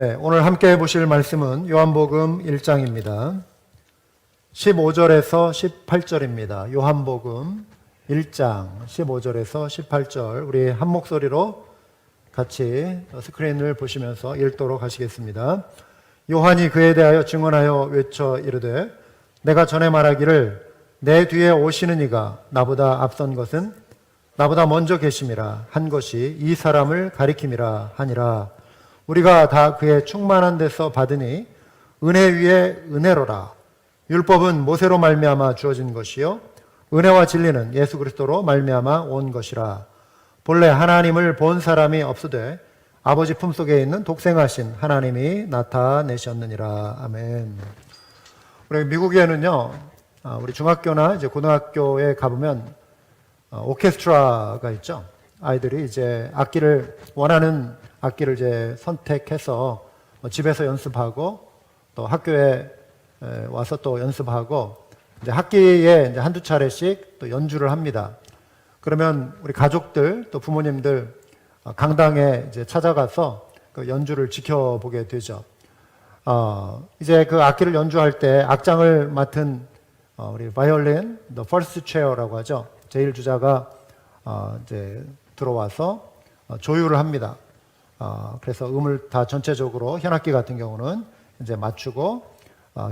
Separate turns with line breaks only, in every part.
네, 오늘 함께 보실 말씀은 요한복음 1장입니다. 15절에서 18절입니다. 요한복음 1장 15절에서 18절 우리 한 목소리로 같이 스크린을 보시면서 읽도록 하시겠습니다. 요한이 그에 대하여 증언하여 외쳐 이르되 내가 전에 말하기를 내 뒤에 오시는 이가 나보다 앞선 것은 나보다 먼저 계심이라 한 것이 이 사람을 가리킴이라 하니라. 우리가 다 그의 충만한 데서 받으니 은혜 위에 은혜로라. 율법은 모세로 말미암아 주어진 것이요 은혜와 진리는 예수 그리스도로 말미암아 온 것이라. 본래 하나님을 본 사람이 없으되 아버지 품속에 있는 독생하신 하나님이 나타내셨느니라. 아멘. 우리 미국에는요, 우리 중학교나 이제 고등학교에 가보면 오케스트라가 있죠. 아이들이 이제 원하는 악기를 이제 선택해서 집에서 연습하고 또 학교에 와서 또 연습하고 이제 학기에 이제 한두 차례씩 또 연주를 합니다. 그러면 우리 가족들 또 부모님들 강당에 이제 찾아가서 그 연주를 지켜보게 되죠. 이제 그 악기를 연주할 때 악장을 맡은 우리 바이올린, the first chair라고 하죠. 제1주자가 이제 들어와서 조율을 합니다. 그래서 음을 다 전체적으로 현악기 같은 경우는 이제 맞추고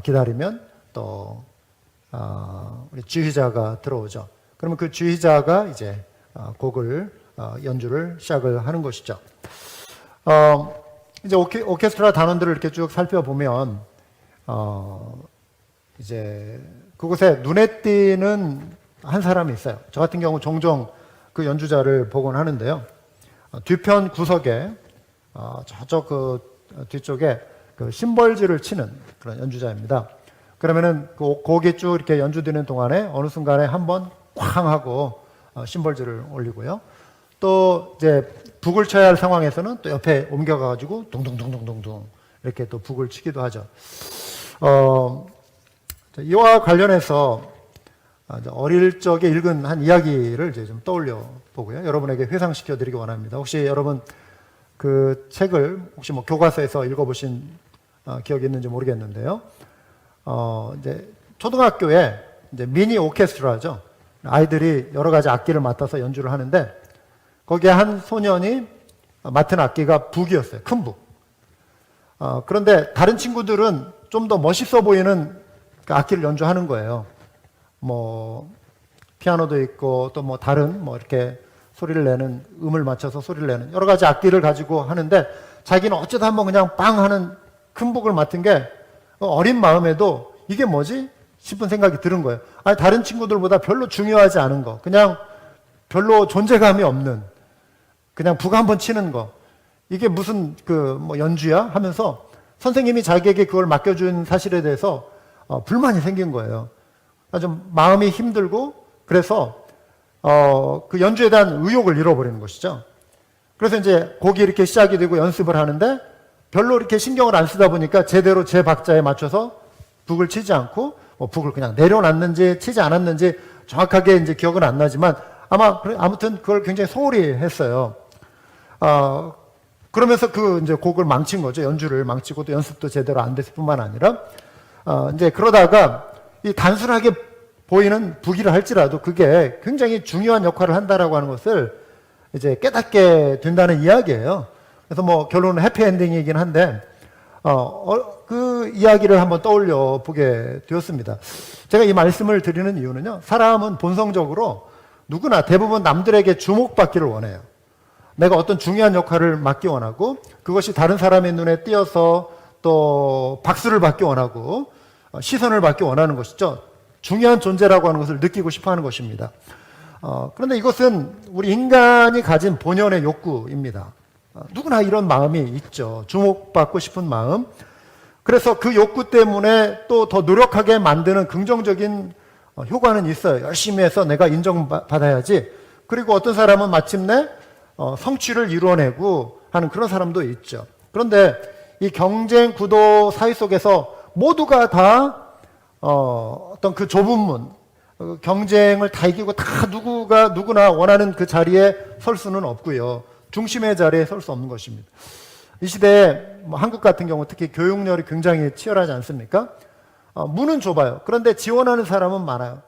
기다리면 또 우리 지휘자가 들어오죠. 그러면 그 지휘자가 이제 곡을 연주를 시작을 하는 것이죠. 이제 오케스트라 단원들을 이렇게 쭉 살펴보면 이제 그곳에 눈에 띄는 한 사람이 있어요. 저 같은 경우 종종 그 연주자를 보곤 하는데요. 뒤편 구석에 저쪽 그 뒤쪽에 그 심벌지를 치는 그런 연주자입니다. 그러면은 그 곡이 쭉 이렇게 연주되는 동안에 어느 순간에 한번 쾅 하고 심벌지를 올리고요. 또 이제 북을 쳐야 할 상황에서는 또 옆에 옮겨가지고 둥둥둥둥둥둥 이렇게 또 북을 치기도 하죠. 이와 관련해서 어릴 적에 읽은 한 이야기를 이제 좀 떠올려 보고요. 여러분에게 회상시켜 드리기 원합니다. 혹시 여러분 그 책을 혹시 뭐 교과서에서 읽어보신 기억이 있는지 모르겠는데요. 이제 초등학교에 이제 미니 오케스트라죠. 아이들이 여러 가지 악기를 맡아서 연주를 하는데 거기에 한 소년이 맡은 악기가 북이었어요. 큰 북. 그런데 다른 친구들은 좀 더 멋있어 보이는 그 악기를 연주하는 거예요. 뭐 피아노도 있고 또 뭐 다른 뭐 이렇게 소리를 내는 음을 맞춰서 소리를 내는 여러 가지 악기를 가지고 하는데 자기는 어쩌다 한번 그냥 빵 하는 큰 북을 맡은 게 어린 마음에도 이게 뭐지 싶은 생각이 드는 거예요. 아니 다른 친구들보다 별로 중요하지 않은 거, 그냥 별로 존재감이 없는 그냥 북 한번 치는 거, 이게 무슨 그 뭐 연주야 하면서 선생님이 자기에게 그걸 맡겨준 사실에 대해서 불만이 생긴 거예요. 좀 마음이 힘들고 그래서 그 연주에 대한 의욕을 잃어버리는 것이죠. 그래서 이제 곡이 이렇게 시작이 되고 연습을 하는데 별로 이렇게 신경을 안 쓰다 보니까 제대로 제 박자에 맞춰서 북을 치지 않고 뭐 북을 그냥 내려놨는지 치지 않았는지 정확하게 이제 기억은 안 나지만 아무튼 그걸 굉장히 소홀히 했어요. 그러면서 그 이제 곡을 망친 거죠. 연주를 망치고 또 연습도 제대로 안 됐을 뿐만 아니라 이제 그러다가 이 단순하게 보이는 북이라 할지라도 그게 굉장히 중요한 역할을 한다라고 하는 것을 이제 깨닫게 된다는 이야기예요. 그래서 뭐 결론은 해피엔딩이긴 한데 그 이야기를 한번 떠올려 보게 되었습니다. 제가 이 말씀을 드리는 이유는요, 사람은 본성적으로 누구나 대부분 남들에게 주목받기를 원해요. 내가 어떤 중요한 역할을 맡기 원하고 그것이 다른 사람의 눈에 띄어서 또 박수를 받기 원하고 시선을 받기 원하는 것이죠. 중요한 존재라고 하는 것을 느끼고 싶어 하는 것입니다. 그런데 이것은 우리 인간이 가진 본연의 욕구입니다. 누구나 이런 마음이 있죠. 주목받고 싶은 마음. 그래서 그 욕구 때문에 또 더 노력하게 만드는 긍정적인 효과는 있어요. 열심히 해서 내가 인정받아야지. 그리고 어떤 사람은 마침내 성취를 이루어내고 하는 그런 사람도 있죠. 그런데 이 경쟁 구도 사회 속에서 모두가 다 어떤 그 좁은 문, 경쟁을 다 이기고 다 누구나 원하는 그 자리에 설 수는 없고요. 중심의 자리에 설 수 없는 것입니다. 이 시대에 뭐 한국 같은 경우 특히 교육열이 굉장히 치열하지 않습니까? 문은 좁아요. 그런데 지원하는 사람은 많아요.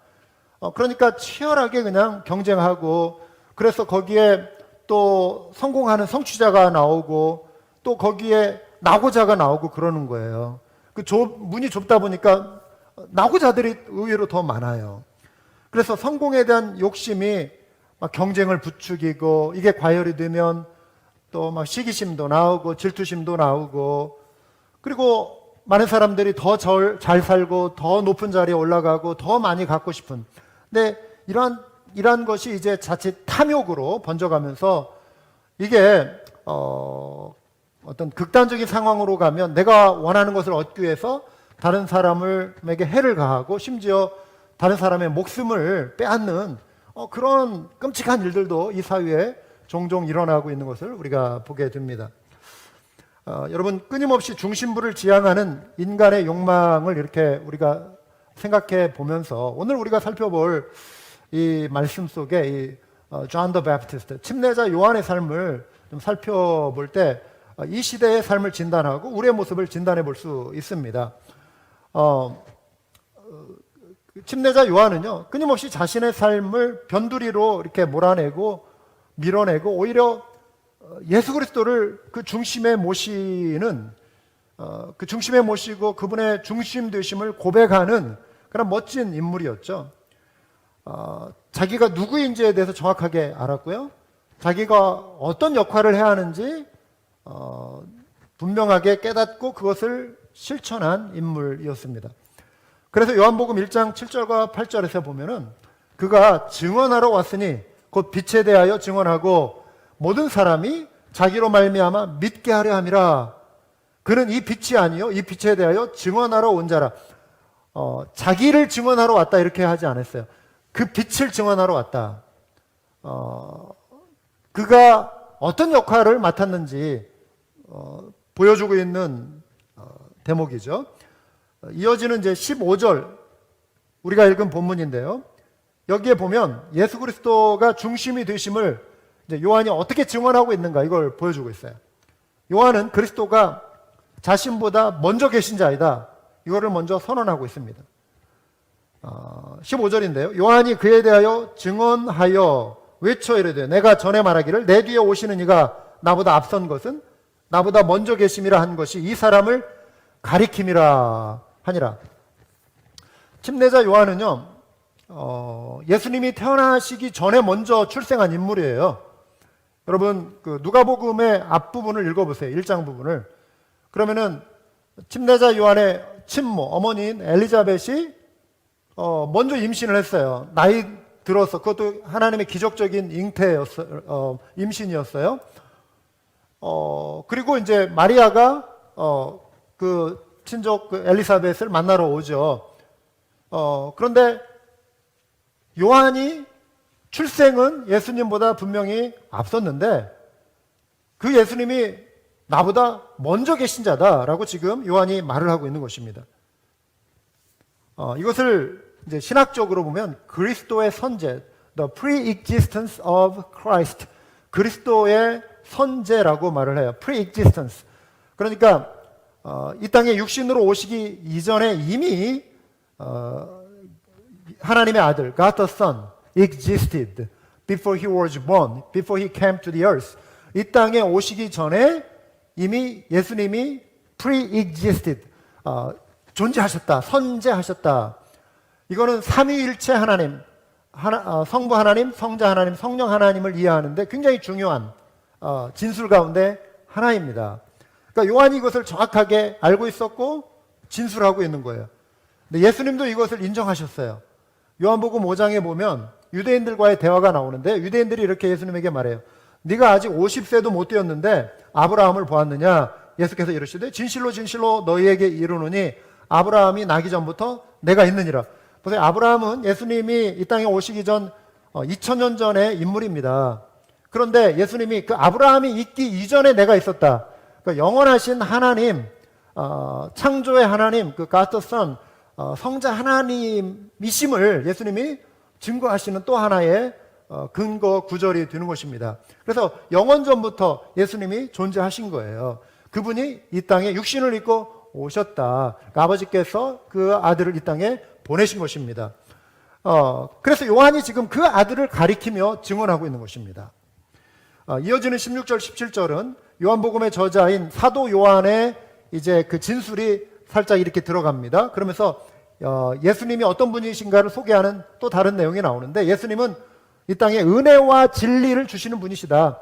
그러니까 치열하게 그냥 경쟁하고, 그래서 거기에 또 성공하는 성취자가 나오고, 또 거기에 낙오자가 나오고 그러는 거예요. 문이 좁다 보니까 낙오자들이 의외로 더 많아요. 그래서 성공에 대한 욕심이 막 경쟁을 부추기고, 이게 과열이 되면 또 막 시기심도 나오고 질투심도 나오고, 그리고 많은 사람들이 더 잘 살고 더 높은 자리에 올라가고 더 많이 갖고 싶은, 근데 이러한 것이 이제 자칫 탐욕으로 번져가면서 이게 어떤 극단적인 상황으로 가면 내가 원하는 것을 얻기 위해서 다른 사람에게 해를 가하고 심지어 다른 사람의 목숨을 빼앗는 그런 끔찍한 일들도 이 사회에 종종 일어나고 있는 것을 우리가 보게 됩니다. 여러분, 끊임없이 중심부를 지향하는 인간의 욕망을 이렇게 우리가 생각해 보면서 오늘 우리가 살펴볼 이 말씀 속에 이 존 더 베프티스트, 침례자 요한의 삶을 좀 살펴볼 때 이 시대의 삶을 진단하고 우리의 모습을 진단해 볼 수 있습니다. 침례자 요한은요, 끊임없이 자신의 삶을 변두리로 이렇게 몰아내고 밀어내고 오히려 예수 그리스도를 그 중심에 모시는, 그 중심에 모시고 그분의 중심 되심을 고백하는 그런 멋진 인물이었죠. 자기가 누구인지에 대해서 정확하게 알았고요. 자기가 어떤 역할을 해야 하는지 분명하게 깨닫고 그것을 실천한 인물이었습니다. 그래서 요한복음 1장 7절과 8절에서 보면은 그가 증언하러 왔으니 곧 빛에 대하여 증언하고 모든 사람이 자기로 말미암아 믿게 하려 함이라. 그는 이 빛이 아니요 이 빛에 대하여 증언하러 온 자라. 자기를 증언하러 왔다 이렇게 하지 않았어요. 그 빛을 증언하러 왔다. 그가 어떤 역할을 맡았는지 보여주고 있는 대목이죠. 이어지는 이제 15절 우리가 읽은 본문인데요. 여기에 보면 예수 그리스도가 중심이 되심을 이제 요한이 어떻게 증언하고 있는가 이걸 보여주고 있어요. 요한은 그리스도가 자신보다 먼저 계신 자이다. 이거를 먼저 선언하고 있습니다. 15절인데요. 요한이 그에 대하여 증언하여 외쳐 이르되 내가 전에 말하기를 내 뒤에 오시는 이가 나보다 앞선 것은 나보다 먼저 계심이라 한 것이 이 사람을 가리킴이라 하니라. 침례자 요한은요, 예수님이 태어나시기 전에 먼저 출생한 인물이에요. 여러분, 그 누가복음의 앞부분을 읽어보세요. 1장 부분을. 그러면은 침례자 요한의 친모, 어머니인 엘리자벳이 먼저 임신을 했어요. 나이 들어서, 그것도 하나님의 기적적인 임신이었어요. 그리고 이제 마리아가 그 친족 그 엘리사벳을 만나러 오죠. 그런데 요한이 출생은 예수님보다 분명히 앞섰는데 그 예수님이 나보다 먼저 계신 자다라고 지금 요한이 말을 하고 있는 것입니다. 이것을 이제 신학적으로 보면 그리스도의 선제, the pre-existence of Christ, 그리스도의 선제라고 말을 해요. pre-existence. 그러니까 이 땅에 육신으로 오시기 이전에 이미 하나님의 아들, God the Son, existed before he was born, before he came to the earth. 이 땅에 오시기 전에 이미 예수님이 pre-existed, 존재하셨다, 선재하셨다. 이거는 삼위일체 하나님, 성부 하나님, 성자 하나님, 성령 하나님을 이해하는데 굉장히 중요한 진술 가운데 하나입니다. 그러니까 요한이 이것을 정확하게 알고 있었고 진술하고 있는 거예요. 근데 예수님도 이것을 인정하셨어요. 요한복음 5장에 보면 유대인들과의 대화가 나오는데 유대인들이 이렇게 예수님에게 말해요. 네가 아직 50세도 못 되었는데 아브라함을 보았느냐? 예수께서 이르시되 진실로 진실로 너희에게 이르노니 아브라함이 나기 전부터 내가 있느니라. 보세요. 아브라함은 예수님이 이 땅에 오시기 전 2000년 전의 인물입니다. 그런데 예수님이 그 아브라함이 있기 이전에 내가 있었다. 그러니까 영원하신 하나님, 창조의 하나님, 그 God the Son, 성자 하나님이심을 예수님이 증거하시는 또 하나의 근거 구절이 되는 것입니다. 그래서 영원 전부터 예수님이 존재하신 거예요. 그분이 이 땅에 육신을 입고 오셨다. 그러니까 아버지께서 그 아들을 이 땅에 보내신 것입니다. 그래서 요한이 지금 그 아들을 가리키며 증언하고 있는 것입니다. 이어지는 16절, 17절은 요한복음의 저자인 사도 요한의 이제 그 진술이 살짝 이렇게 들어갑니다. 그러면서 예수님이 어떤 분이신가를 소개하는 또 다른 내용이 나오는데, 예수님은 이 땅에 은혜와 진리를 주시는 분이시다.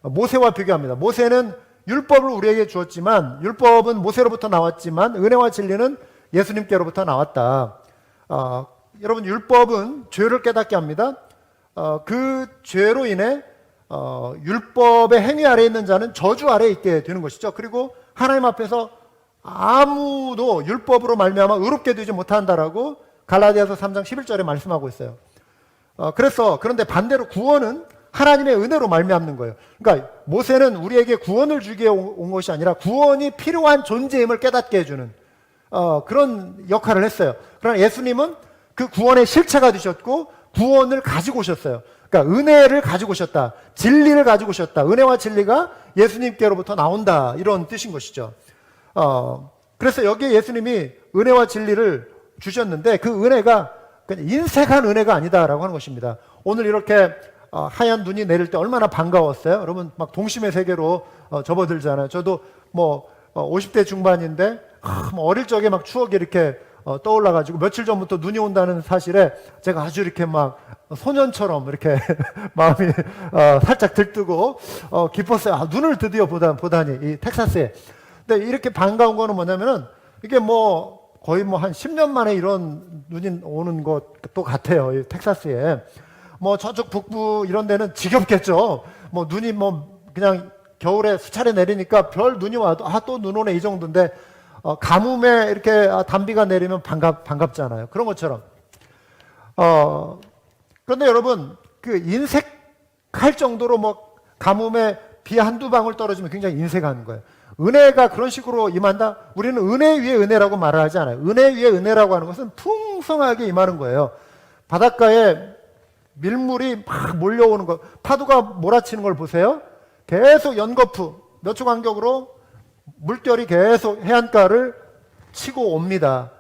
모세와 비교합니다. 모세는 율법을 우리에게 주었지만, 율법은 모세로부터 나왔지만 은혜와 진리는 예수님께로부터 나왔다. 여러분, 율법은 죄를 깨닫게 합니다. 그 죄로 인해 율법의 행위 아래에 있는 자는 저주 아래에 있게 되는 것이죠. 그리고 하나님 앞에서 아무도 율법으로 말미암아 의롭게 되지 못한다라고 갈라디아서 3장 11절에 말씀하고 있어요. 그런데 반대로 구원은 하나님의 은혜로 말미암는 거예요. 그러니까 모세는 우리에게 구원을 주기에 온 것이 아니라 구원이 필요한 존재임을 깨닫게 해주는 그런 역할을 했어요. 그러나 예수님은 그 구원의 실체가 되셨고 구원을 가지고 오셨어요. 그러니까 은혜를 가지고 오셨다. 진리를 가지고 오셨다. 은혜와 진리가 예수님께로부터 나온다. 이런 뜻인 것이죠. 그래서 여기에 예수님이 은혜와 진리를 주셨는데 그 은혜가 그냥 인색한 은혜가 아니다라고 하는 것입니다. 오늘 이렇게 하얀 눈이 내릴 때 얼마나 반가웠어요. 여러분 막 동심의 세계로 접어들잖아요. 저도 뭐 50대 중반인데 뭐 어릴 적에 막 추억이 이렇게 떠올라가지고 며칠 전부터 눈이 온다는 사실에 제가 아주 이렇게 막 소년처럼 이렇게 마음이 살짝 들뜨고 기뻤어요. 눈을 드디어 보다니 이 텍사스에. 근데 이렇게 반가운 거는 뭐냐면은 이게 뭐 거의 뭐 한 10년 만에 이런 눈이 오는 것도 같아요. 이 텍사스에. 뭐 저쪽 북부 이런 데는 지겹겠죠. 뭐 눈이 뭐 그냥 겨울에 수차례 내리니까 별 눈이 와도 또 눈 오네 이 정도인데 가뭄에 이렇게 단비가 내리면 반갑잖아요. 그런 것처럼. 그런데 여러분 그 인색할 정도로 뭐 가뭄에 비 한두 방울 떨어지면 굉장히 인색하는 거예요. 은혜가 그런 식으로 임한다? 우리는 은혜 위에 은혜라고 말을 하지 않아요. 은혜 위에 은혜라고 하는 것은 풍성하게 임하는 거예요. 바닷가에 밀물이 막 몰려오는 거, 파도가 몰아치는 걸 보세요. 계속 연거푸, 몇 초 간격으로 물결이 계속 해안가를 치고 옵니다.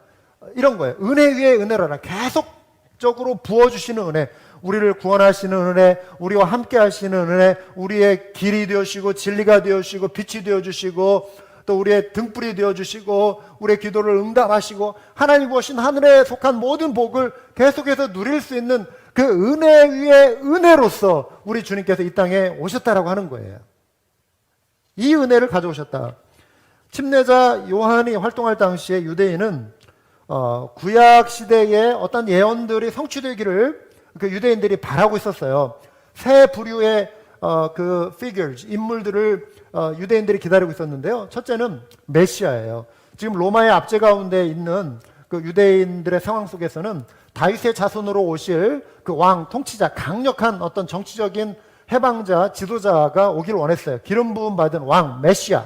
이런 거예요. 은혜 위에 은혜라라. 계속적으로 부어주시는 은혜. 우리를 구원하시는 은혜, 우리와 함께 하시는 은혜, 우리의 길이 되어주시고 진리가 되어주시고 빛이 되어주시고 또 우리의 등불이 되어주시고 우리의 기도를 응답하시고 하나님 주신 하늘에 속한 모든 복을 계속해서 누릴 수 있는 그 은혜 위에 은혜로서 우리 주님께서 이 땅에 오셨다라고 하는 거예요. 이 은혜를 가져오셨다. 침례자 요한이 활동할 당시에 유대인은 구약 시대에 어떤 예언들이 성취되기를 그 유대인들이 바라고 있었어요. 세 부류의 그 figures, 인물들을 유대인들이 기다리고 있었는데요. 첫째는 메시아예요. 지금 로마의 압제 가운데 있는 그 유대인들의 상황 속에서는 다윗의 자손으로 오실 그 왕, 통치자, 강력한 어떤 정치적인 해방자, 지도자가 오길 원했어요. 기름 부음 받은 왕, 메시아.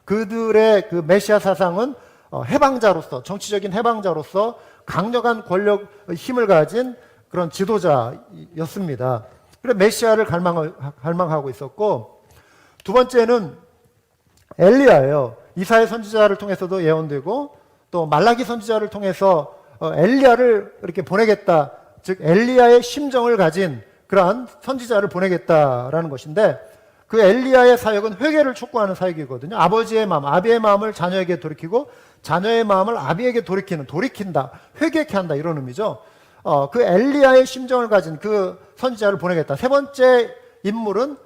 그들의 그 메시아 사상은 해방자로서, 정치적인 해방자로서 강력한 권력, 힘을 가진 그런 지도자였습니다. 그래서 메시아를 갈망하고 있었고, 두 번째는 엘리야예요. 이사야 선지자를 통해서도 예언되고 또 말라기 선지자를 통해서 엘리야를 이렇게 보내겠다. 즉 엘리야의 심정을 가진 그러한 선지자를 보내겠다라는 것인데, 그 엘리야의 사역은 회개를 촉구하는 사역이거든요. 아버지의 마음, 아비의 마음을 자녀에게 돌이키고 자녀의 마음을 아비에게 돌이킨다, 회개케 한다, 이런 의미죠. 그 엘리야의 심정을 가진 그 선지자를 보내겠다. 세 번째 인물은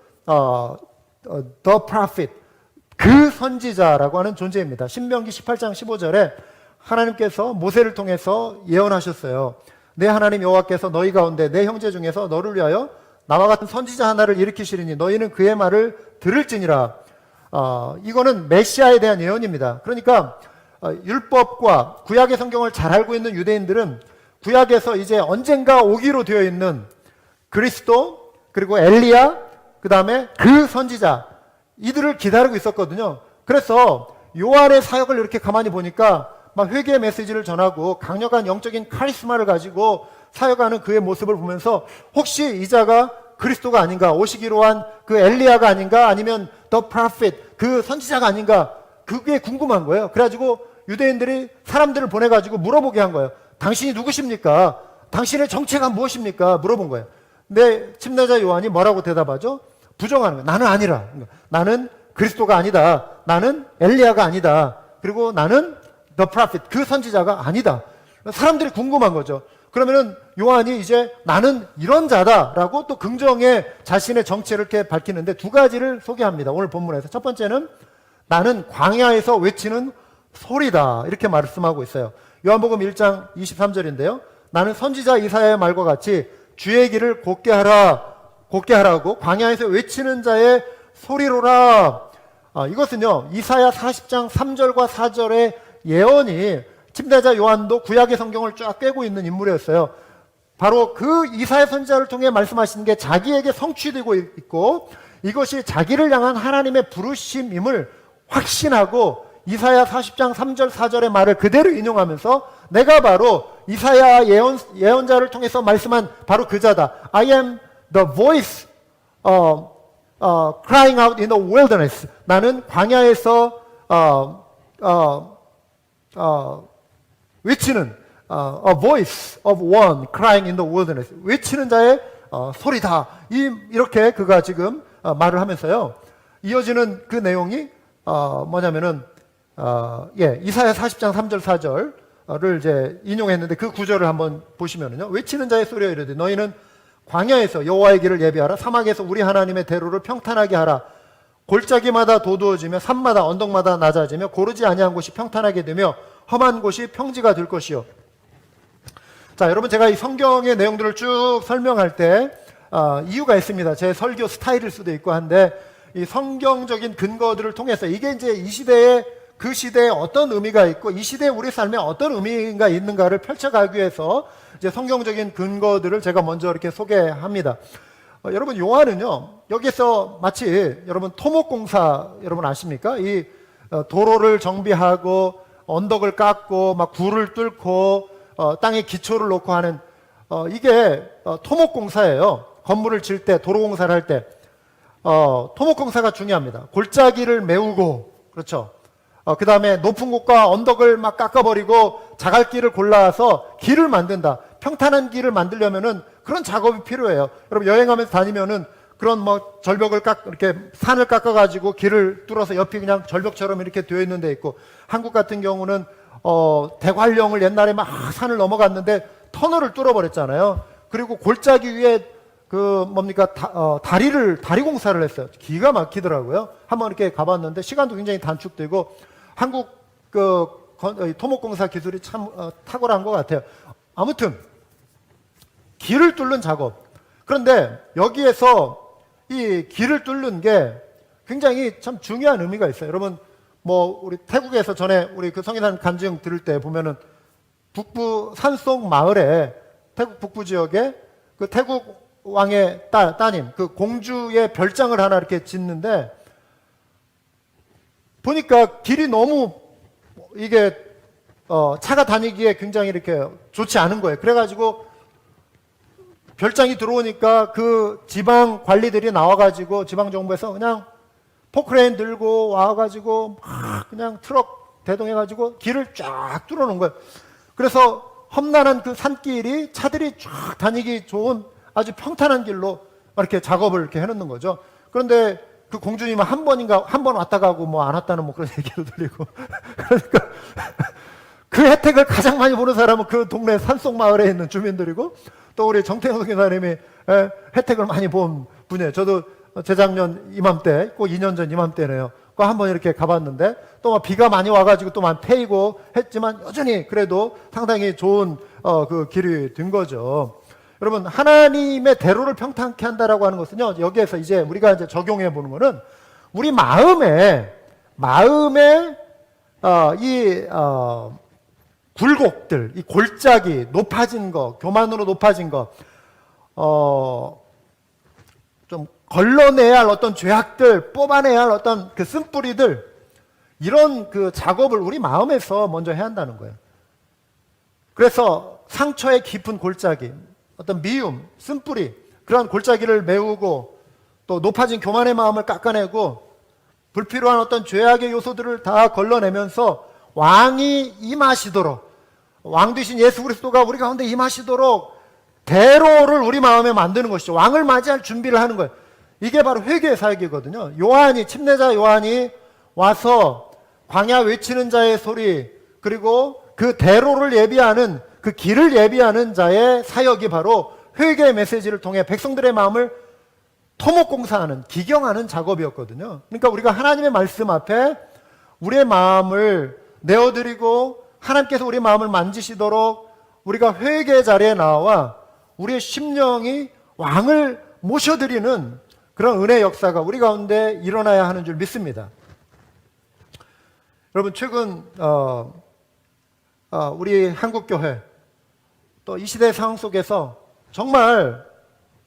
the prophet, 그 선지자라고 하는 존재입니다. 신명기 18장 15절에 하나님께서 모세를 통해서 예언하셨어요. 내 하나님 여호와께서 너희 가운데 내 형제 중에서 너를 위하여 나와 같은 선지자 하나를 일으키시리니 너희는 그의 말을 들을지니라. 이거는 메시아에 대한 예언입니다. 그러니까 율법과 구약의 성경을 잘 알고 있는 유대인들은 구약에서 이제 언젠가 오기로 되어 있는 그리스도, 그리고 엘리야, 그 다음에 그 선지자, 이들을 기다리고 있었거든요. 그래서 요한의 사역을 이렇게 가만히 보니까 막 회개의 메시지를 전하고 강력한 영적인 카리스마를 가지고 사역하는 그의 모습을 보면서 혹시 이 자가 그리스도가 아닌가, 오시기로 한 그 엘리야가 아닌가, 아니면 the prophet, 그 선지자가 아닌가, 그게 궁금한 거예요. 그래가지고 유대인들이 사람들을 보내가지고 물어보게 한 거예요. 당신이 누구십니까? 당신의 정체가 무엇입니까? 물어본 거예요. 근데 침례자 요한이 뭐라고 대답하죠? 부정하는 거예요. 나는 아니라. 나는 그리스도가 아니다. 나는 엘리야가 아니다. 그리고 나는 the prophet, 그 선지자가 아니다. 사람들이 궁금한 거죠. 그러면은 요한이 이제 나는 이런 자다라고 또 긍정의 자신의 정체를 이렇게 밝히는데 두 가지를 소개합니다. 오늘 본문에서. 첫 번째는 나는 광야에서 외치는 소리다. 이렇게 말씀하고 있어요. 요한복음 1장 23절인데요. 나는 선지자 이사야의 말과 같이 주의 길을 곧게 하라고 광야에서 외치는 자의 소리로라. 이것은요, 이사야 40장 3절과 4절의 예언이 침례자 요한도 구약의 성경을 쫙 꿰고 있는 인물이었어요. 바로 그 이사야 선지자를 통해 말씀하시는 게 자기에게 성취되고 있고 이것이 자기를 향한 하나님의 부르심임을 확신하고 이사야 40장 3절 4절의 말을 그대로 인용하면서 내가 바로 이사야 예언자를 통해서 말씀한 바로 그 자다. I am the voice crying out in the wilderness. 나는 광야에서 외치는 a voice of one crying in the wilderness. 외치는 자의 소리다. 이렇게 그가 지금 말을 하면서요. 이어지는 그 내용이 뭐냐면은 이사야 40장 3절 4절을 이제 인용했는데 그 구절을 한번 보시면은요. 외치는 자의 소리여 이르되 너희는 광야에서 여호와의 길을 예비하라. 사막에서 우리 하나님의 대로를 평탄하게 하라. 골짜기마다 도두어지며 산마다 언덕마다 낮아지며 고르지 아니한 곳이 평탄하게 되며 험한 곳이 평지가 될 것이요. 자, 여러분 제가 이 성경의 내용들을 쭉 설명할 때 이유가 있습니다. 제 설교 스타일일 수도 있고 한데 이 성경적인 근거들을 통해서 이게 이제 이 시대에 그 시대에 어떤 의미가 있고 이 시대에 우리 삶에 어떤 의미가 있는가를 펼쳐가기 위해서 이제 성경적인 근거들을 제가 먼저 이렇게 소개합니다. 여러분 요한은요 여기서 마치 여러분 토목공사 여러분 아십니까? 이 도로를 정비하고 언덕을 깎고 막 굴을 뚫고 땅에 기초를 놓고 하는 이게 토목공사예요. 건물을 질 때 도로공사를 할 때 토목공사가 중요합니다. 골짜기를 메우고 그렇죠. 그 다음에 높은 곳과 언덕을 막 깎아버리고 자갈길을 골라서 길을 만든다. 평탄한 길을 만들려면은 그런 작업이 필요해요. 여러분 여행하면서 다니면은 그런 뭐 절벽을 이렇게 산을 깎아가지고 길을 뚫어서 옆이 그냥 절벽처럼 이렇게 되어 있는 데 있고 한국 같은 경우는 대관령을 옛날에 막 산을 넘어갔는데 터널을 뚫어버렸잖아요. 그리고 골짜기 위에 다리 공사를 했어요. 기가 막히더라고요. 한번 이렇게 가봤는데 시간도 굉장히 단축되고 한국 토목공사 기술이 참 탁월한 것 같아요. 아무튼 길을 뚫는 작업. 그런데 여기에서 이 길을 뚫는 게 굉장히 참 중요한 의미가 있어요. 여러분 뭐 우리 태국에서 전에 우리 그 성인산 간증 들을 때 보면은 북부 산속 마을에 태국 북부 지역에 그 태국 왕의 따님 그 공주의 별장을 하나 이렇게 짓는데 보니까 길이 너무 이게 차가 다니기에 굉장히 이렇게 좋지 않은 거예요. 그래가지고 별장이 들어오니까 그 지방 관리들이 나와가지고 지방정부에서 그냥 포크레인 들고 와가지고 막 그냥 트럭 대동해가지고 길을 쫙 뚫어놓은 거예요. 그래서 험난한 그 산길이 차들이 쫙 다니기 좋은 아주 평탄한 길로 이렇게 작업을 이렇게 해놓는 거죠. 그런데 그 공주님은 한 번 왔다 가고 뭐 안 왔다는 뭐 그런 얘기도 들리고 그러니까 그 혜택을 가장 많이 보는 사람은 그 동네 산속 마을에 있는 주민들이고 또 우리 정태영 선교사님이 혜택을 많이 본 분이에요. 저도 재작년 이맘때, 꼭 2년 전 이맘때네요. 그 한번 이렇게 가봤는데 또 막 비가 많이 와가지고 또 많이 패이고 했지만 여전히 그래도 상당히 좋은 그 길이 된 거죠. 여러분 하나님의 대로를 평탄케 한다라고 하는 것은요 여기에서 이제 우리가 이제 적용해 보는 거는 우리 마음에 굴곡들, 이 골짜기, 높아진 거, 교만으로 높아진 거, 좀 걸러내야 할 어떤 죄악들, 뽑아내야 할 어떤 그 쓴뿌리들, 이런 그 작업을 우리 마음에서 먼저 해야 한다는 거예요. 그래서 상처의 깊은 골짜기, 어떤 미움, 쓴뿌리, 그런 골짜기를 메우고 또 높아진 교만의 마음을 깎아내고 불필요한 어떤 죄악의 요소들을 다 걸러내면서 왕이 임하시도록, 왕 되신 예수 그리스도가 우리 가운데 임하시도록 대로를 우리 마음에 만드는 것이죠. 왕을 맞이할 준비를 하는 거예요. 이게 바로 회개의 사역이거든요. 요한이, 침례자 요한이 와서 광야 외치는 자의 소리, 그리고 그 대로를 예비하는, 그 길을 예비하는 자의 사역이 바로 회개의 메시지를 통해 백성들의 마음을 토목공사하는, 기경하는 작업이었거든요. 그러니까 우리가 하나님의 말씀 앞에 우리의 마음을 내어드리고 하나님께서 우리 마음을 만지시도록 우리가 회개의 자리에 나와 우리의 심령이 왕을 모셔드리는 그런 은혜의 역사가 우리 가운데 일어나야 하는 줄 믿습니다. 여러분, 최근 우리 한국교회 또 이 시대의 상황 속에서 정말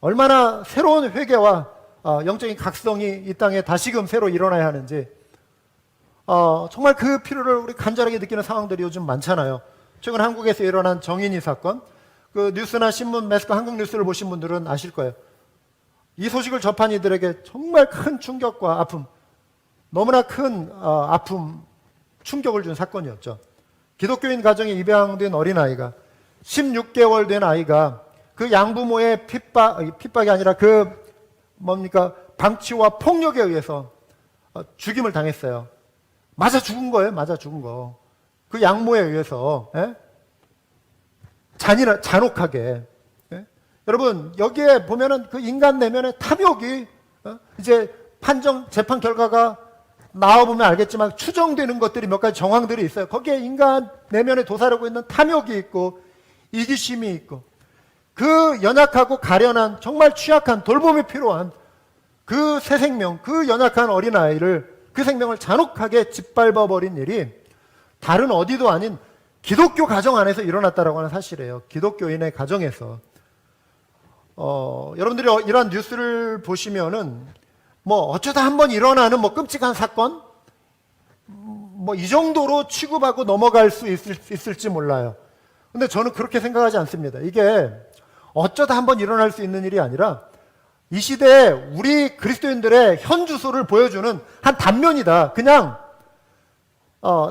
얼마나 새로운 회개와 영적인 각성이 이 땅에 다시금 새로 일어나야 하는지 정말 그 필요를 우리 간절하게 느끼는 상황들이 요즘 많잖아요. 최근 한국에서 일어난 정인이 사건, 그 뉴스나 신문, 매스컴, 한국 뉴스를 보신 분들은 아실 거예요. 이 소식을 접한 이들에게 정말 큰 충격과 아픔, 너무나 큰 아픔, 충격을 준 사건이었죠. 기독교인 가정에 입양된 어린아이가 16개월 된 아이가 그 양부모의 핍박이 아니라 방치와 폭력에 의해서 죽임을 당했어요. 맞아 죽은 거예요. 맞아 죽은 거. 그 양모에 의해서 잔혹하게. 여러분, 여기에 보면은 그 인간 내면의 탐욕이 이제 재판 결과가 나와보면 알겠지만 추정되는 것들이 몇 가지 정황들이 있어요. 거기에 인간 내면에 도사리고 있는 탐욕이 있고 이기심이 있고 그 연약하고 가련한 정말 취약한 돌봄이 필요한 그 새 생명, 그 연약한 어린아이를, 그 생명을 잔혹하게 짓밟아버린 일이 다른 어디도 아닌 기독교 가정 안에서 일어났다라고 하는 사실이에요. 기독교인의 가정에서. 여러분들이 이러한 뉴스를 보시면은 어쩌다 한번 일어나는 끔찍한 사건? 이 정도로 취급하고 넘어갈 수 있을지 몰라요. 근데 저는 그렇게 생각하지 않습니다. 이게 어쩌다 한번 일어날 수 있는 일이 아니라 이 시대에 우리 그리스도인들의 현 주소를 보여주는 한 단면이다. 그냥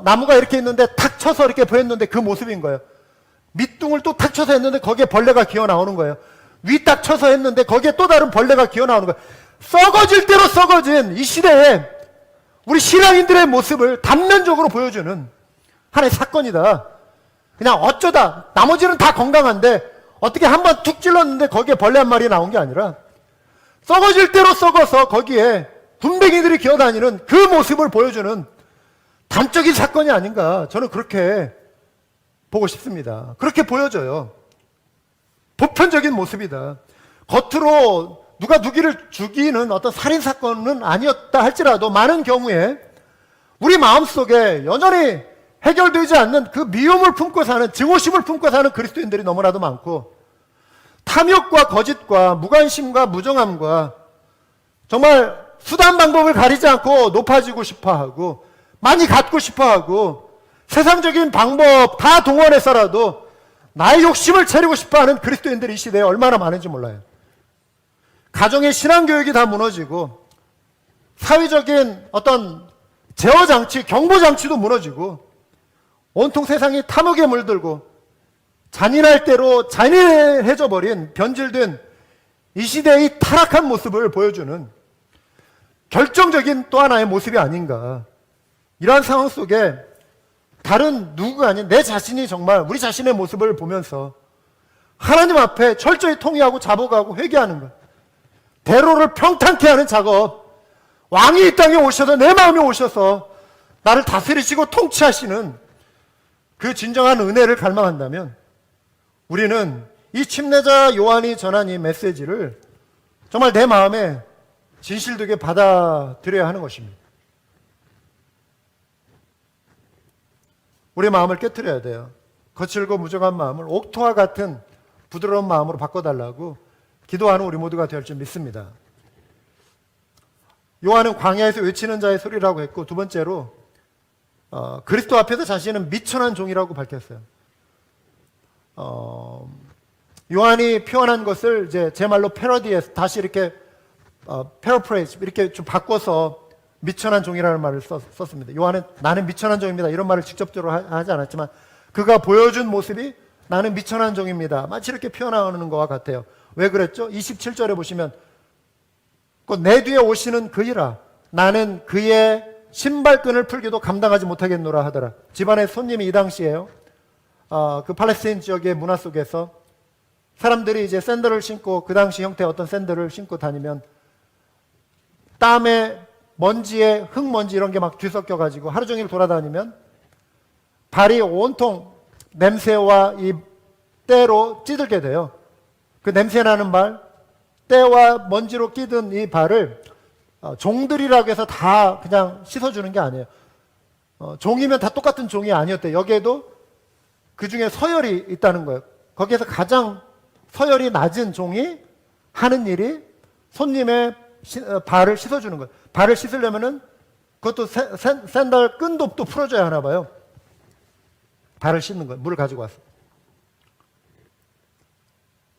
나무가 이렇게 있는데 탁 쳐서 이렇게 보였는데 그 모습인 거예요. 밑둥을 또 탁 쳐서 했는데 거기에 벌레가 기어 나오는 거예요. 위 딱 쳐서 했는데 거기에 또 다른 벌레가 기어 나오는 거예요. 썩어질 대로 썩어진 이 시대에 우리 신앙인들의 모습을 단면적으로 보여주는 하나의 사건이다. 그냥 어쩌다, 나머지는 다 건강한데 어떻게 한번 툭 찔렀는데 거기에 벌레 한 마리 나온 게 아니라 썩어질 대로 썩어서 거기에 군뱅이들이 기어다니는 그 모습을 보여주는 단적인 사건이 아닌가, 저는 그렇게 보고 싶습니다. 그렇게 보여져요. 보편적인 모습이다. 겉으로 누가 누구를 죽이는 어떤 살인사건은 아니었다 할지라도 많은 경우에 우리 마음속에 여전히 해결되지 않는 그 미움을 품고 사는, 증오심을 품고 사는 그리스도인들이 너무나도 많고, 탐욕과 거짓과 무관심과 무정함과 정말 수단 방법을 가리지 않고 높아지고 싶어하고 많이 갖고 싶어하고 세상적인 방법 다 동원해서라도 나의 욕심을 채우고 싶어하는 그리스도인들이 이 시대에 얼마나 많은지 몰라요. 가정의 신앙교육이 다 무너지고 사회적인 어떤 제어장치, 경보장치도 무너지고 온통 세상이 탐욕에 물들고 잔인할 대로 잔인해져 버린 변질된 이 시대의 타락한 모습을 보여주는 결정적인 또 하나의 모습이 아닌가. 이러한 상황 속에 다른 누구가 아닌 내 자신이 정말 우리 자신의 모습을 보면서 하나님 앞에 철저히 통회하고 자복하고 회개하는 것, 대로를 평탄케 하는 작업, 왕이 이 땅에 오셔서 내 마음에 오셔서 나를 다스리시고 통치하시는 그 진정한 은혜를 갈망한다면 우리는 이 침례자 요한이 전한 이 메시지를 정말 내 마음에 진실되게 받아들여야 하는 것입니다. 우리 마음을 깨트려야 돼요. 거칠고 무정한 마음을 옥토와 같은 부드러운 마음으로 바꿔달라고 기도하는 우리 모두가 될 줄 믿습니다. 요한은 광야에서 외치는 자의 소리라고 했고, 두 번째로 그리스도 앞에서 자신은 미천한 종이라고 밝혔어요. 요한이 표현한 것을 이제 제 말로 패러디해서 다시 이렇게 패러프레이즈 이렇게 좀 바꿔서 미천한 종이라는 말을 썼습니다. 요한은 나는 미천한 종입니다. 이런 말을 직접적으로 하지 않았지만 그가 보여준 모습이 나는 미천한 종입니다. 마치 이렇게 표현하는 것과 같아요. 왜 그랬죠? 27절에 보시면 내 뒤에 오시는 그이라 나는 그의 신발끈을 풀기도 감당하지 못하겠노라 하더라. 집안의 손님이 이 당시에요. 그 팔레스타인 지역의 문화 속에서 사람들이 이제 샌들을 신고 그 당시 형태의 어떤 샌들을 신고 다니면 땀에 먼지에 흙먼지 이런 게 막 뒤섞여 가지고 하루 종일 돌아다니면 발이 온통 냄새와 이 때로 찌들게 돼요. 그 냄새나는 발, 때와 먼지로 끼든 이 발을 종들이라고 해서 다 그냥 씻어주는 게 아니에요. 종이면 다 똑같은 종이 아니었대요. 여기에도 그 중에 서열이 있다는 거예요. 거기에서 가장 서열이 낮은 종이 하는 일이 손님의 발을 씻어주는 거예요. 발을 씻으려면은 그것도 샌들 끈도 또 풀어줘야 하나 봐요. 발을 씻는 거예요. 물을 가지고 와서.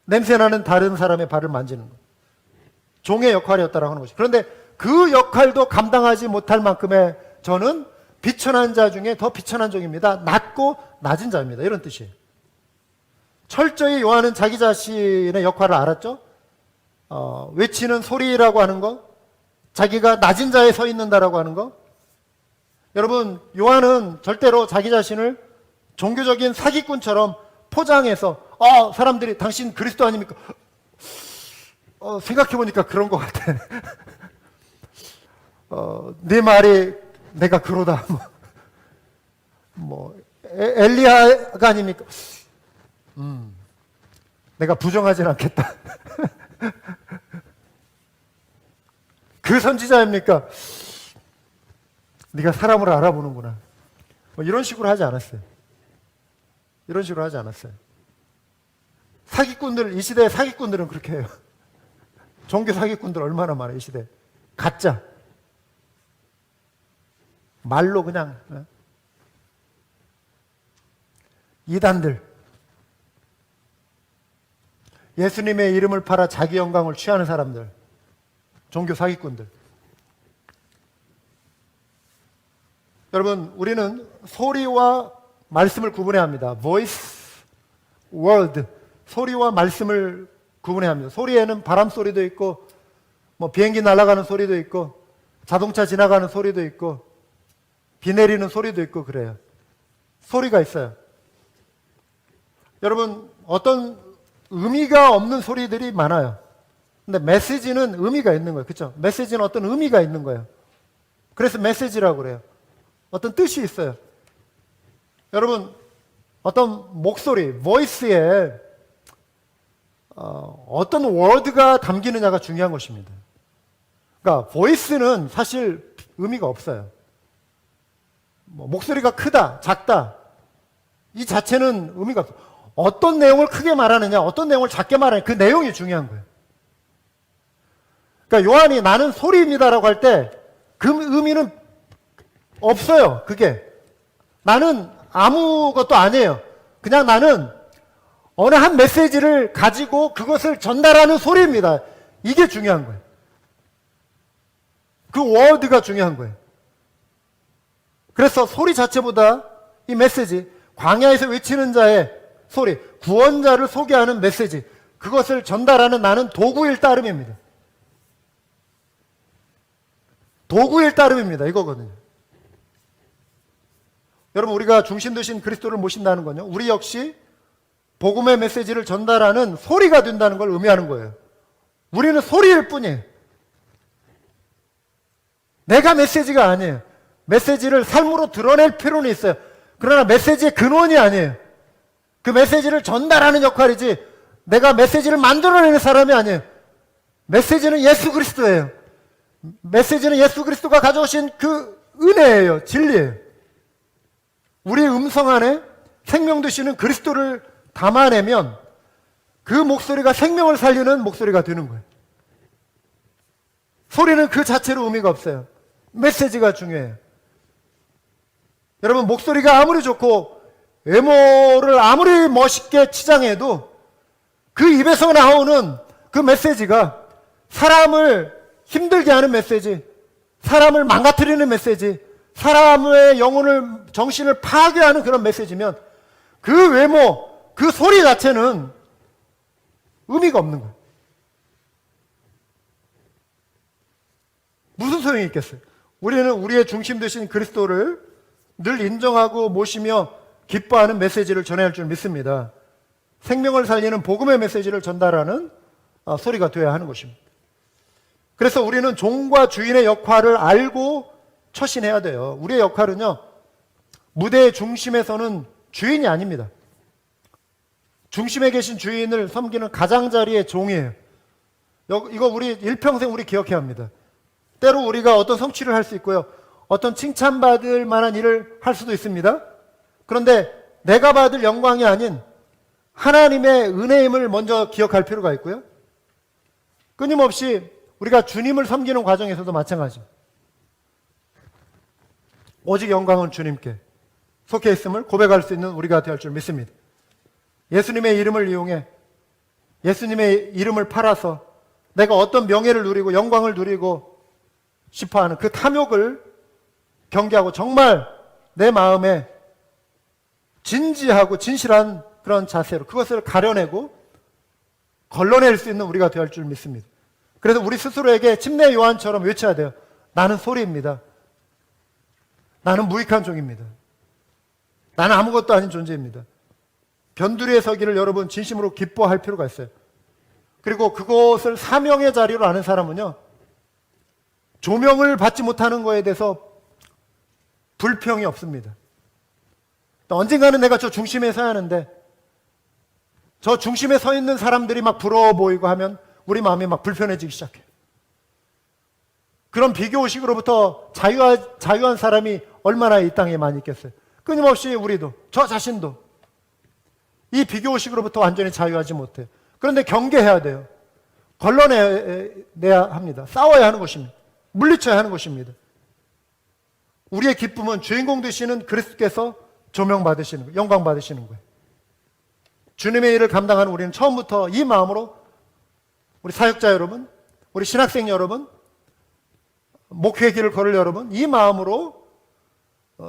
냄새나는 다른 사람의 발을 만지는 거예요. 종의 역할이었다라고 하는 것이죠. 그런데 그 역할도 감당하지 못할 만큼의 저는 비천한 자 중에 더 비천한 종입니다. 낮고 낮은 자입니다. 이런 뜻이에요. 철저히 요한은 자기 자신의 역할을 알았죠. 외치는 소리라고 하는 거, 자기가 낮은 자에 서 있는다라고 하는 거. 여러분, 요한은 절대로 자기 자신을 종교적인 사기꾼처럼 포장해서 사람들이 당신 그리스도 아닙니까? 생각해보니까 그런 것 같아. 네 말이 내가 그러다. 엘리야가 아닙니까? 내가 부정하진 않겠다. 그 선지자입니까? 네가 사람을 알아보는구나. 이런 식으로 하지 않았어요. 이런 식으로 하지 않았어요. 사기꾼들, 이 시대의 사기꾼들은 그렇게 해요. 종교 사기꾼들 얼마나 많아요, 이 시대. 가짜. 말로 그냥. 이단들. 예수님의 이름을 팔아 자기 영광을 취하는 사람들. 종교 사기꾼들. 여러분, 우리는 소리와 말씀을 구분해야 합니다. voice, word. 소리와 말씀을 구분해야 합니다. 소리에는 바람 소리도 있고, 비행기 날아가는 소리도 있고, 자동차 지나가는 소리도 있고, 비 내리는 소리도 있고 그래요. 소리가 있어요. 여러분, 어떤 의미가 없는 소리들이 많아요. 근데 메시지는 의미가 있는 거예요. 그렇죠? 메시지는 어떤 의미가 있는 거예요. 그래서 메시지라고 그래요. 어떤 뜻이 있어요. 여러분, 어떤 목소리, voice에 어떤 word가 담기느냐가 중요한 것입니다. 그러니까 voice는 사실 의미가 없어요. 목소리가 크다, 작다, 이 자체는 의미가 없어요. 어떤 내용을 크게 말하느냐, 어떤 내용을 작게 말하느냐, 그 내용이 중요한 거예요. 그러니까 요한이 나는 소리입니다라고 할 때 그 의미는 없어요. 그게 나는 아무것도 아니에요. 그냥 나는 어느 한 메시지를 가지고 그것을 전달하는 소리입니다. 이게 중요한 거예요. 그 워드가 중요한 거예요. 그래서 소리 자체보다 이 메시지, 광야에서 외치는 자의 소리, 구원자를 소개하는 메시지, 그것을 전달하는 나는 도구일 따름입니다. 도구일 따름입니다. 이거거든요. 여러분, 우리가 중심 되신 그리스도를 모신다는 건요, 우리 역시 복음의 메시지를 전달하는 소리가 된다는 걸 의미하는 거예요. 우리는 소리일 뿐이에요. 내가 메시지가 아니에요. 메시지를 삶으로 드러낼 필요는 있어요. 그러나 메시지의 근원이 아니에요. 그 메시지를 전달하는 역할이지 내가 메시지를 만들어내는 사람이 아니에요. 메시지는 예수 그리스도예요. 메시지는 예수 그리스도가 가져오신 그 은혜예요. 진리예요. 우리의 음성 안에 생명 되시는 그리스도를 담아내면 그 목소리가 생명을 살리는 목소리가 되는 거예요. 소리는 그 자체로 의미가 없어요. 메시지가 중요해요. 여러분, 목소리가 아무리 좋고 외모를 아무리 멋있게 치장해도 그 입에서 나오는 그 메시지가 사람을 힘들게 하는 메시지, 사람을 망가뜨리는 메시지, 사람의 영혼을, 정신을 파괴하는 그런 메시지면 그 외모, 그 소리 자체는 의미가 없는 거예요. 무슨 소용이 있겠어요? 우리는 우리의 중심 되신 그리스도를 늘 인정하고 모시며 기뻐하는 메시지를 전해야 할 줄 믿습니다. 생명을 살리는 복음의 메시지를 전달하는 소리가 되어야 하는 것입니다. 그래서 우리는 종과 주인의 역할을 알고 처신해야 돼요. 우리의 역할은요, 무대의 중심에서는 주인이 아닙니다. 중심에 계신 주인을 섬기는 가장자리의 종이에요. 이거 우리 일평생 우리 기억해야 합니다. 때로 우리가 어떤 성취를 할 수 있고요, 어떤 칭찬받을 만한 일을 할 수도 있습니다. 그런데 내가 받을 영광이 아닌 하나님의 은혜임을 먼저 기억할 필요가 있고요, 끊임없이 우리가 주님을 섬기는 과정에서도 마찬가지입니다. 오직 영광은 주님께 속해 있음을 고백할 수 있는 우리가 되어야 할 줄 믿습니다. 예수님의 이름을 이용해 예수님의 이름을 팔아서 내가 어떤 명예를 누리고 영광을 누리고 싶어하는 그 탐욕을 경계하고 정말 내 마음에 진지하고 진실한 그런 자세로 그것을 가려내고 걸러낼 수 있는 우리가 되어야 할 줄 믿습니다. 그래서 우리 스스로에게 침례 요한처럼 외쳐야 돼요. 나는 소리입니다. 나는 무익한 종입니다. 나는 아무것도 아닌 존재입니다. 변두리에 서기를 여러분 진심으로 기뻐할 필요가 있어요. 그리고 그것을 사명의 자리로 아는 사람은요, 조명을 받지 못하는 거에 대해서 불평이 없습니다. 언젠가는 내가 저 중심에 서야 하는데 저 중심에 서 있는 사람들이 막 부러워 보이고 하면 우리 마음이 막 불편해지기 시작해요. 그런 비교의식으로부터 자유한 사람이 얼마나 이 땅에 많이 있겠어요. 끊임없이 우리도, 저 자신도 이 비교의식으로부터 완전히 자유하지 못해요. 그런데 경계해야 돼요. 걸러내야 합니다. 싸워야 하는 것입니다. 물리쳐야 하는 것입니다. 우리의 기쁨은 주인공 되시는 그리스도께서 조명받으시는 거예요. 영광 받으시는 거예요. 주님의 일을 감당하는 우리는 처음부터 이 마음으로, 우리 사역자 여러분, 우리 신학생 여러분, 목회의 길을 걸을 여러분, 이 마음으로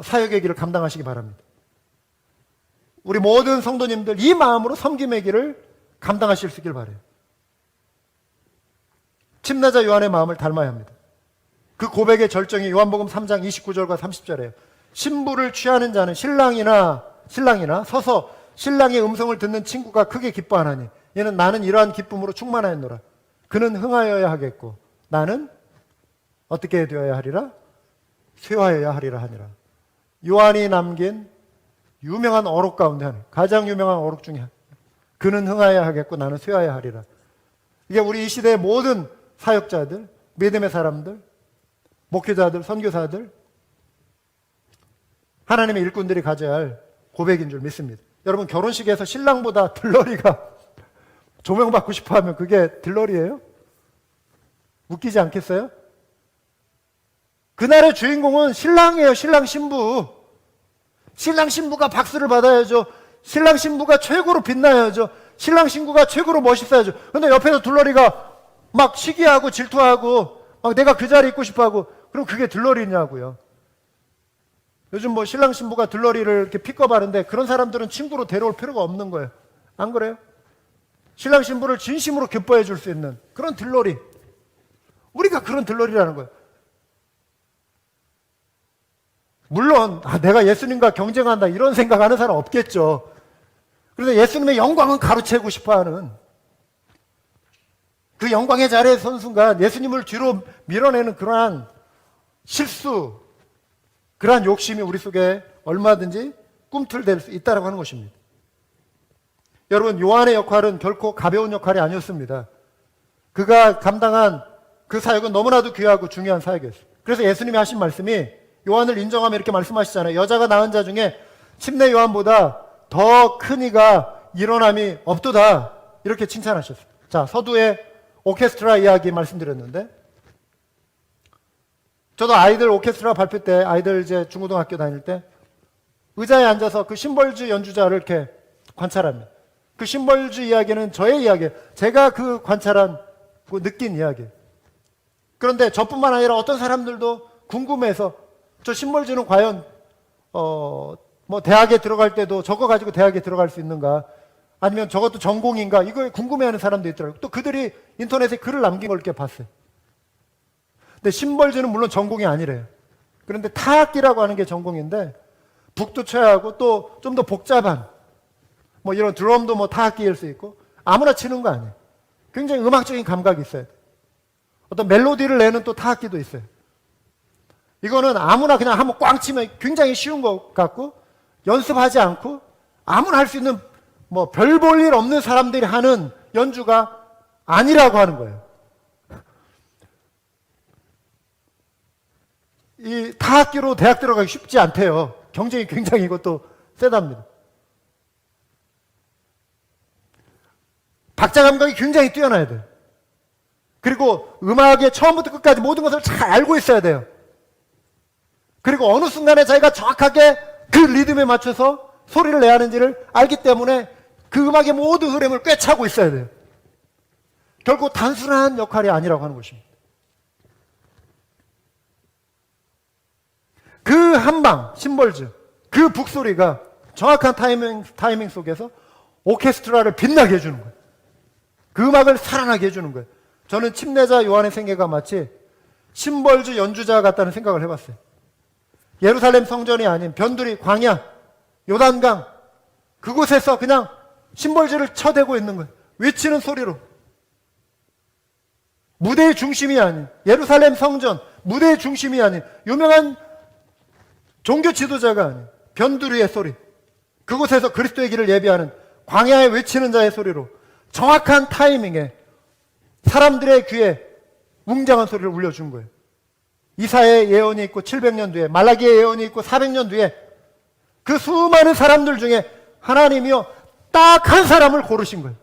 사역의 길을 감당하시기 바랍니다. 우리 모든 성도님들 이 마음으로 섬김의 길을 감당하실 수 있길 바라요. 침례자 요한의 마음을 닮아야 합니다. 그 고백의 절정이 요한복음 3장 29절과 30절이에요. 신부를 취하는 자는 신랑이나 서서 신랑의 음성을 듣는 친구가 크게 기뻐하나니 이는 나는 이러한 기쁨으로 충만하였노라. 그는 흥하여야 하겠고 나는 어떻게 되어야 하리라? 쇠하여야 하리라 하니라. 요한이 남긴 유명한 어록 가운데 하나, 가장 유명한 어록 중에 하나. 그는 흥하여야 하겠고 나는 쇠하여야 하리라. 이게 우리 이 시대의 모든 사역자들, 믿음의 사람들, 목회자들, 선교사들, 하나님의 일꾼들이 가져야 할 고백인 줄 믿습니다. 여러분, 결혼식에서 신랑보다 들러리가 조명받고 싶어 하면 그게 들러리예요? 웃기지 않겠어요? 그날의 주인공은 신랑이에요. 신랑 신부. 신랑 신부가 박수를 받아야죠. 신랑 신부가 최고로 빛나야죠. 신랑 신부가 최고로 멋있어야죠. 근데 옆에서 들러리가 막 시기하고 질투하고 막 내가 그 자리에 있고 싶어하고, 그럼 그게 들러리냐고요. 요즘 뭐 신랑 신부가 들러리를 이렇게 픽업 하는데 그런 사람들은 친구로 데려올 필요가 없는 거예요. 안 그래요? 신랑 신부를 진심으로 기뻐해 줄 수 있는 그런 들러리, 우리가 그런 들러리라는 거예요. 물론 내가 예수님과 경쟁한다 이런 생각하는 사람 없겠죠. 그래서 예수님의 영광은 가로채고 싶어하는, 그 영광의 자리에 선 순간 예수님을 뒤로 밀어내는 그러한 실수, 그러한 욕심이 우리 속에 얼마든지 꿈틀댈 수 있다고 하는 것입니다. 여러분, 요한의 역할은 결코 가벼운 역할이 아니었습니다. 그가 감당한 그 사역은 너무나도 귀하고 중요한 사역이었어요. 그래서 예수님이 하신 말씀이, 요한을 인정하며 이렇게 말씀하시잖아요. 여자가 낳은 자 중에 침례 요한보다 더 큰 이가 일어남이 없도다, 이렇게 칭찬하셨어요. 자, 서두에 오케스트라 이야기 말씀드렸는데, 저도 아이들 오케스트라 발표 때, 아이들 이제 중고등학교 다닐 때 의자에 앉아서 그 심벌주 연주자를 이렇게 관찰합니다. 그 심벌주 이야기는 저의 이야기예요. 제가 그 관찰한, 그 느낀 이야기예요. 그런데 저뿐만 아니라 어떤 사람들도 궁금해서 저 심벌주는 과연 뭐 대학에 들어갈 때도 저거 가지고 대학에 들어갈 수 있는가, 아니면 저것도 전공인가, 이걸 궁금해하는 사람도 있더라고요. 또 그들이 인터넷에 글을 남긴 걸 이렇게 봤어요. 근데 심벌주는 물론 전공이 아니래요. 그런데 타악기라고 하는 게 전공인데 북도 쳐야 하고 또 좀 더 복잡한 뭐 이런 드럼도 뭐 타악기일 수 있고 아무나 치는 거 아니에요. 굉장히 음악적인 감각이 있어요. 어떤 멜로디를 내는 또 타악기도 있어요. 이거는 아무나 그냥 한번 꽝 치면 굉장히 쉬운 것 같고 연습하지 않고 아무나 할 수 있는 뭐 별 볼 일 없는 사람들이 하는 연주가 아니라고 하는 거예요. 이 타악기로 대학 들어가기 쉽지 않대요. 경쟁이 굉장히 이것도 세답니다. 박자 감각이 굉장히 뛰어나야 돼요. 그리고 음악의 처음부터 끝까지 모든 것을 잘 알고 있어야 돼요. 그리고 어느 순간에 자기가 정확하게 그 리듬에 맞춰서 소리를 내야 하는지를 알기 때문에 그 음악의 모든 흐름을 꿰차고 있어야 돼요. 결국 단순한 역할이 아니라고 하는 것입니다. 그 한방, 심벌즈, 그 북소리가 정확한 타이밍 속에서 오케스트라를 빛나게 해주는 거예요. 그 음악을 살아나게 해주는 거예요. 저는 침례자 요한의 생애가 마치 심벌즈 연주자 같다는 생각을 해봤어요. 예루살렘 성전이 아닌 변두리, 광야, 요단강, 그곳에서 그냥 심벌즈를 쳐대고 있는 거예요. 외치는 소리로. 무대의 중심이 아닌, 예루살렘 성전, 무대의 중심이 아닌, 유명한 종교 지도자가 아닌, 변두리의 소리. 그곳에서 그리스도의 길을 예비하는 광야에 외치는 자의 소리로 정확한 타이밍에 사람들의 귀에 웅장한 소리를 울려준 거예요. 이사야의 예언이 있고 700년 뒤에, 말라기의 예언이 있고 400년 뒤에 그 수많은 사람들 중에 하나님이요 딱 한 사람을 고르신 거예요.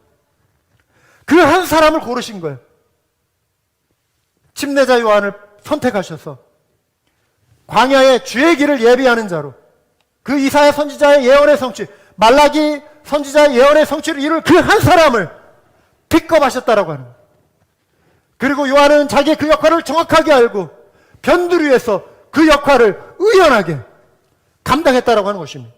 그 한 사람을 고르신 거예요. 침례자 요한을 선택하셔서 광야에 주의 길을 예비하는 자로 그 이사야 선지자의 예언의 성취, 말라기 선지자의 예언의 성취를 이룰 그 한 사람을 픽업하셨다라고 하는 거예요. 그리고 요한은 자기의 그 역할을 정확하게 알고 변두리에서 그 역할을 의연하게 감당했다라고 하는 것입니다.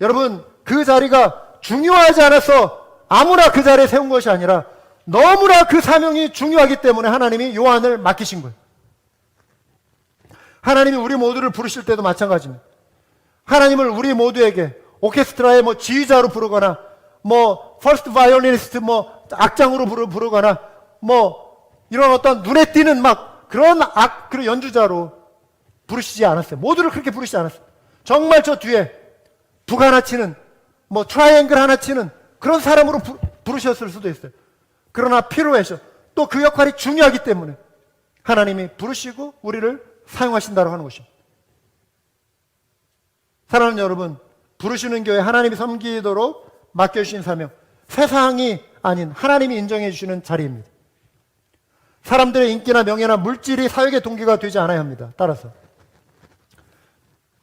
여러분, 그 자리가 중요하지 않아서 아무나 그 자리에 세운 것이 아니라 너무나 그 사명이 중요하기 때문에 하나님이 요한을 맡기신 거예요. 하나님이 우리 모두를 부르실 때도 마찬가지입니다. 하나님을 우리 모두에게 오케스트라의 뭐 지휘자로 부르거나 뭐 퍼스트 바이올리니스트 뭐 악장으로 부르거나 뭐 이런 어떤 눈에 띄는 막 그런 그런 연주자로 부르시지 않았어요. 모두를 그렇게 부르시지 않았어요. 정말 저 뒤에 북 하나 치는 뭐 트라이앵글 하나 치는 그런 사람으로 부르셨을 수도 있어요. 그러나 필요해서 또 그 역할이 중요하기 때문에 하나님이 부르시고 우리를 사용하신다고 하는 것입니다. 사랑하는 여러분, 부르시는 교회 하나님이 섬기도록 맡겨주신 사명, 세상이 아닌 하나님이 인정해 주시는 자리입니다. 사람들의 인기나 명예나 물질이 사역의 동기가 되지 않아야 합니다. 따라서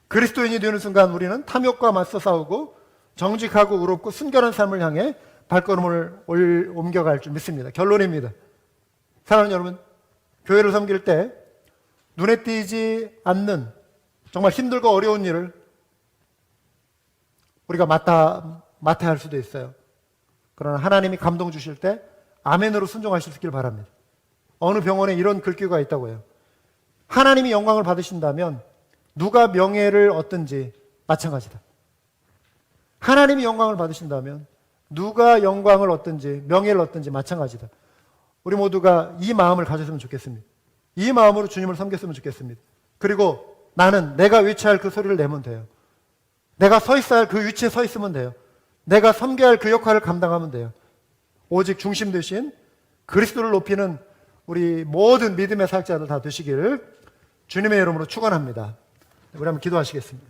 그리스도인이 되는 순간 우리는 탐욕과 맞서 싸우고 정직하고 의롭고 순결한 삶을 향해 발걸음을 옮겨갈 줄 믿습니다. 결론입니다. 사랑하는 여러분, 교회를 섬길 때 눈에 띄지 않는 정말 힘들고 어려운 일을 우리가 맡아야 할 수도 있어요. 그러나 하나님이 감동 주실 때 아멘으로 순종하실 수 있길 바랍니다. 어느 병원에 이런 글귀가 있다고 해요. 하나님이 영광을 받으신다면 누가 명예를 얻든지 마찬가지다. 하나님이 영광을 받으신다면 누가 영광을 얻든지 명예를 얻든지 마찬가지다. 우리 모두가 이 마음을 가졌으면 좋겠습니다. 이 마음으로 주님을 섬겼으면 좋겠습니다. 그리고 나는 내가 위치할 그 소리를 내면 돼요. 내가 서 있어야 할 그 위치에 서 있으면 돼요. 내가 섬겨야 할 그 역할을 감당하면 돼요. 오직 중심 되신 그리스도를 높이는 우리 모든 믿음의 사역자들 다 되시기를 주님의 이름으로 축원합니다. 우리 한번 기도하시겠습니다.